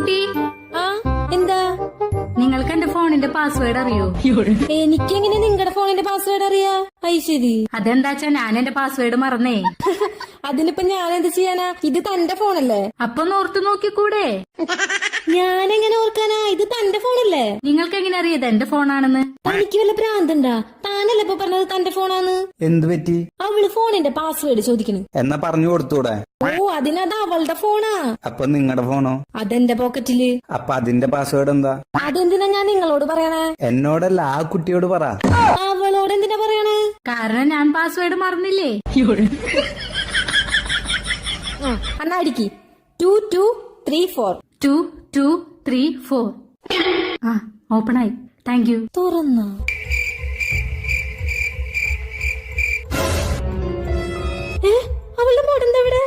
കുട്ടി ആ എന്താ? നിങ്ങൾക്ക് എന്റെ ഫോണിന്റെ പാസ്വേഡ് അറിയോ? എനിക്കെങ്ങനെ നിങ്ങളുടെ ഫോണിന്റെ പാസ്വേഡ് അറിയാ? ശരി. അതെന്താച്ചാ ഞാൻ എന്റെ പാസ്വേഡ് മറന്നേ. അതിനിപ്പോ ഞാൻ എന്ത് ചെയ്യാനാ? ഇത് തന്റെ ഫോണല്ലേ? അപ്പൊ ഓർത്തു നോക്കിക്കൂടെ? ഞാനെങ്ങനെ ഓർക്കാനാ? ഇത് തന്റെ ഫോണല്ലേ? നിങ്ങൾക്ക് എങ്ങനെ അറിയത് എന്റെ ഫോണാണെന്ന്? തനിക്ക് വല്ല ഭ്രാന്തണ്ടാ? താനല്ലേ ഇപ്പൊ പറഞ്ഞത് തന്റെ ഫോണാന്ന്? എന്ത് പറ്റി? അവള് ഫോണിന്റെ പാസ്വേഡ് ചോദിക്കണു. എന്നാ പറഞ്ഞു കൊടുത്തൂടെ? ഓ, അതിനത് അവളുടെ ഫോണാ. അപ്പൊ നിങ്ങളുടെ ഫോണോ? അതെന്റെ പോക്കറ്റില്. അപ്പൊ അതിന്റെ പാസ്വേഡ് എന്താ? അതെന്തിനാ ഞാൻ നിങ്ങളോട് പറയണേ? എന്നോടല്ല, ആ കുട്ടിയോട് പറ. അവളോട് എന്തിനാ പറയണേ? കാരണം ഞാൻ പാസ്വേഡ് മറന്നില്ലേ. എന്നാ അടിക്ക്. 2234 2234. ആ, ഓപ്പൺ ആയി. Thank you. തുറന്ന അവളുടെ മോഡെന്താ ഇവിടെ?